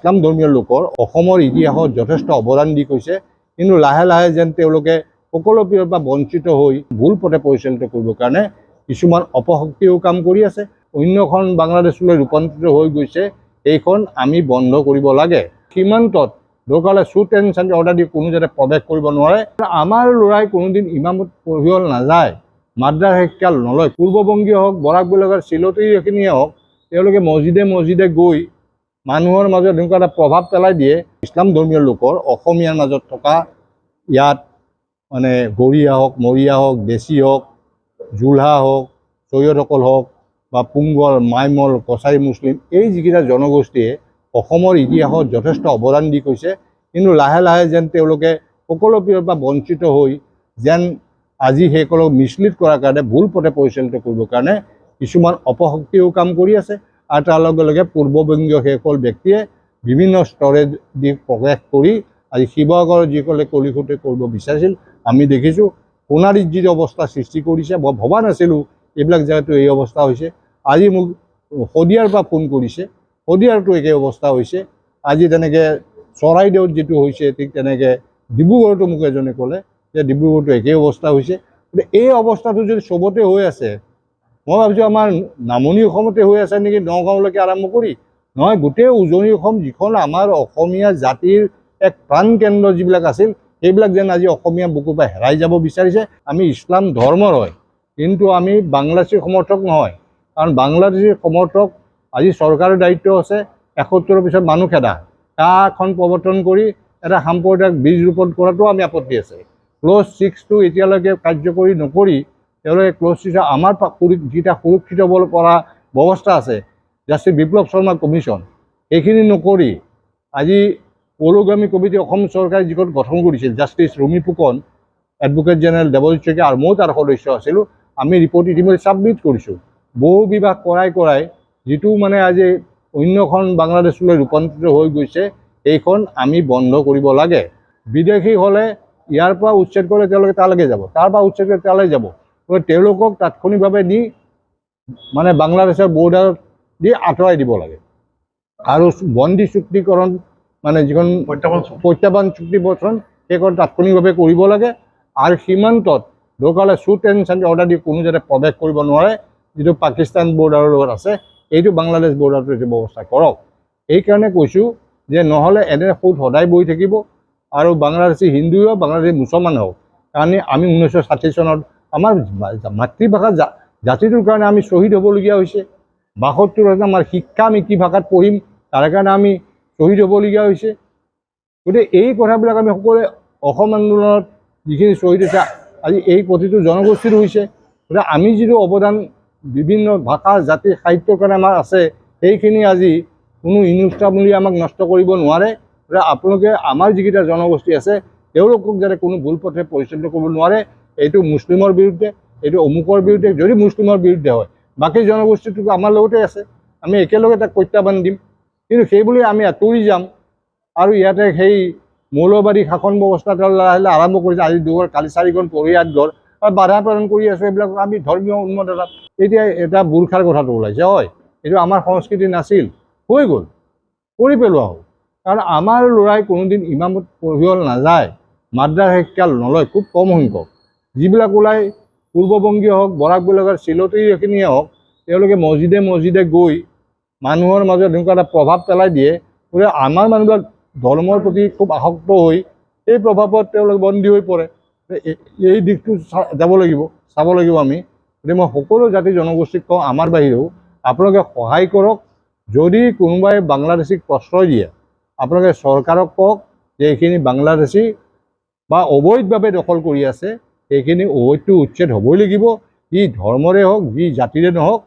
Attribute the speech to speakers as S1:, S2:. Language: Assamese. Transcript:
S1: ইছলাম ধৰ্মীয় লোকৰ অসমৰ ইতিহাসত যথেষ্ট অৱদান দি গৈছে, কিন্তু লাহে লাহে যেন তেওঁলোকে সকলো পিনৰ পৰা বঞ্চিত হৈ ভুল পথে পৰিচালিত কৰিবৰ কাৰণে কিছুমান অপশক্তিও কাম কৰি আছে। অন্যখন বাংলাদেশলৈ ৰূপান্তৰিত হৈ গৈছে, এইখন আমি বন্ধ কৰিব লাগে। সীমান্তত দৰকাৰলৈ শ্বুট এণ্ড ছাইড অৰ্ডাৰ দি কোনো যাতে প্ৰৱেশ কৰিব নোৱাৰে। আমাৰ ল'ৰাই কোনোদিন ইমামত পঢ়িব নাযায়, মাদ্ৰাছা শিক্ষা নলয়। পূৰ্ববংগীয় হওক, বৰাক বেলগৰ চিলতিখিনিয়ে হওক, তেওঁলোকে মছজিদে গৈ মানুহৰ মাজত এনেকুৱা এটা প্ৰভাৱ পেলাই দিয়ে। ইছলাম ধৰ্মীয় লোকৰ অসমীয়াৰ মাজত থকা ইয়াত মানে গৰীয়া হওক, মৰিয়া হওক, দেশী হওক, জোলহা হওক, চৈয়দসকল হওক বা পুংগল, মাইমল, কছাৰী মুছলিম, এই যিকেইটা জনগোষ্ঠীয়ে অসমৰ ইতিহাসত যথেষ্ট অৱদান দি গৈছে, কিন্তু লাহে লাহে যেন তেওঁলোকে সকলো পিনৰ পৰা বঞ্চিত হৈ যেন আজি সেইসকলক মিছলিড কৰাৰ কাৰণে ভুল পথে পৰিচালিত কৰিবৰ কাৰণে কিছুমান অপশক্তিও কাম কৰি আছে। আৰু তাৰ লগে লগে পূৰ্ববংগীয় সেইসকল ব্যক্তিয়ে বিভিন্ন স্তৰে দি প্ৰৱেশ কৰি আজি শিৱসাগৰৰ যিসকলে কলিকতে কৰিব বিচাৰিছিল, আমি দেখিছোঁ সোণাৰীত যি অৱস্থা সৃষ্টি কৰিছে। মই ভবা নাছিলোঁ এইবিলাক জেগাতো এই অৱস্থা হৈছে। আজি মোক শদিয়াৰ পৰা ফোন কৰিছে, শদিয়াৰতো একে অৱস্থা হৈছে। আজি তেনেকৈ চৰাইদেউত যিটো হৈছে ঠিক তেনেকৈ ডিব্ৰুগড়তো মোক এজনে ক'লে যে ডিব্ৰুগড়তো একেই অৱস্থা হৈছে। গতিকে এই অৱস্থাটো যদি চবতে হৈ আছে, মই ভাবিছোঁ আমাৰ নামনি অসমতে হৈ আছে নেকি, নগাঁৱলৈকে আৰম্ভ কৰি। নহয়, গোটেই উজনি অসম যিখন আমাৰ অসমীয়া জাতিৰ এক প্ৰাণকেন্দ্ৰ যিবিলাক আছিল, সেইবিলাক যেন আজি অসমীয়া বুকুৰ পৰা হেৰাই যাব বিচাৰিছে। আমি ইছলাম ধৰ্মৰ হয়, কিন্তু আমি বাংলাদেশীৰ সমৰ্থক নহয়। কাৰণ বাংলাদেশীৰ সমৰ্থক আজি চৰকাৰৰ দায়িত্ব আছে ৭১ৰ পিছত মানুহ খেদা। কাখন প্ৰৱৰ্তন কৰি এটা সাম্প্ৰদায়িক বীজ ৰোপণ কৰাটো আমি আপত্তি আছে। ক্ল'জ 6টো এতিয়ালৈকে কাৰ্যকৰী নকৰি তেওঁলোকে ক্ল'জ 6 আমাৰ যিটা সুৰক্ষিত কৰা ব্যৱস্থা আছে, জাষ্টিছ বিপ্লৱ শৰ্মা কমিশ্যন, এইখিনি নকৰি আজি পৌৰগামী কমিটি অসম চৰকাৰে যিখন গঠন কৰিছিল, justice Rumi Phukan, advocate general Debajit Saikia আৰু ময়ো তাৰ সদস্য আছিলোঁ। আমি ৰিপৰ্ট ইতিমধ্যে ছাবমিট কৰিছোঁ। বহু বিভাগ কৰাই যিটো মানে আজি অন্যখন বাংলাদেশলৈ ৰূপান্তৰিত হৈ গৈছে, এইখন আমি বন্ধ কৰিব লাগে। বিদেশী হ'লে ইয়াৰ পৰা উচ্ছেদ কৰিলে তেওঁলোকে তালৈকে যাব, তাৰ পৰা উচ্ছেদ কৰিলে তালৈ যাব। গতিকে তেওঁলোকক তাৎক্ষণিকভাৱে নি মানে বাংলাদেশৰ বৰ্ডাৰত দি আঁতৰাই দিব লাগে। আৰু বন্দী চুক্তিকৰণ মানে যিখন প্ৰত্যাহ্বান চুক্তিপত্ৰখন, সেইখন তাৎক্ষণিকভাৱে কৰিব লাগে। আৰু সীমান্তত দৰকাৰলৈ শ্বুট এণ্ড ছাইড অৰ্ডাৰ দি কোনো যাতে প্ৰৱেশ কৰিব নোৱাৰে, যিটো পাকিস্তান বৰ্ডাৰৰ লগত আছে, এইটো বাংলাদেশ বৰ্ডাৰটো এইটো ব্যৱস্থা কৰক। এইকাৰণে কৈছোঁ যে নহ'লে এনে সুদ সদায় বহি থাকিব। আৰু বাংলাদেশী হিন্দুৱে হওক, বাংলাদেশী মুছলমান হওক, কাৰণ আমি 1960 চনত আমাৰ মাতৃভাষা জাতিটোৰ কাৰণে আমি শ্বহীদ হ'বলগীয়া হৈছে। ৭২ আমাৰ শিক্ষা আমি কি ভাষাত পঢ়িম, তাৰ কাৰণে আমি শ্বহীদ হ'বলগীয়া হৈছে। গতিকে এই কথাবিলাক আমি সকলোৱে অসম আন্দোলনত যিখিনি শ্বহীদ হৈছে, আজি এই প্ৰতিটো জনগোষ্ঠীৰ হৈছে। গতিকে আমি যিটো অৱদান বিভিন্ন ভাষা, জাতি, সাহিত্যৰ কাৰণে আমাৰ আছে, সেইখিনি আজি কোনো ইনুষ্টামূলি আমাক নষ্ট কৰিব নোৱাৰে। গতিকে আপোনালোকে আমাৰ যিকেইটা জনগোষ্ঠী আছে, তেওঁলোকক যাতে কোনো ভুল পথে পৰিচালিত কৰিব নোৱাৰে। এইটো মুছলিমৰ বিৰুদ্ধে, এইটো অমুকৰ বিৰুদ্ধে। যদি মুছলিমৰ বিৰুদ্ধে হয়, বাকী জনগোষ্ঠীটো আমাৰ লগতে আছে, আমি একেলগে তাক প্ৰত্যাহ্বান দিম। কিন্তু সেইবুলি আমি আঁতৰি যাম আৰু ইয়াতে সেই মৌলবাদী শাসন ব্যৱস্থা লাহে লাহে আৰম্ভ কৰিছে। আজি 2 ঘৰ, কালি 4খন পৰিয়াত ঘৰ আৰু বাধা প্ৰদান কৰি আছোঁ। এইবিলাক আমি ধৰ্মীয় উন্মাদনা। এতিয়া এটা বুৰ্খাৰ কথাটো ওলাইছে, হয়, এইটো আমাৰ সংস্কৃতি নাছিল, হৈ গ'ল, কৰি পেলোৱা হ'ল। কাৰণ আমাৰ ল'ৰাই কোনোদিন ইমামত পঢ়িব নাযায়, মাদ্ৰাছা শিক্ষা নলয়, খুব কম সংখ্যক। যিবিলাক ওলাই পূৰ্ববংগীয় হওক, বৰাক বেলগৰ চিলতিখিনিয়ে হওক, তেওঁলোকে মছজিদে গৈ মানুহৰ মাজত এনেকুৱা এটা প্ৰভাৱ পেলাই দিয়ে। গতিকে আমাৰ মানুহবিলাক ধৰ্মৰ প্ৰতি খুব আসক্ত হৈ এই প্ৰভাৱত তেওঁলোক বন্দী হৈ পৰে। এই দিশটো চাব লাগিব আমি। গতিকে মই সকলো জাতি জনগোষ্ঠীক কওঁ, আমাৰ বাহিৰেও আপোনালোকে সহায় কৰক। যদি কোনোবাই বাংলাদেশীক প্ৰশ্ৰয় দিয়ে, আপোনালোকে চৰকাৰক কওক যে এইখিনি বাংলাদেশী বা অবৈধভাৱে দখল কৰি আছে, সেইখিনি অবৈধটো উচ্ছেদ হ'বই লাগিব। যি ধৰ্মৰে হওক, যি জাতিৰে নহওক।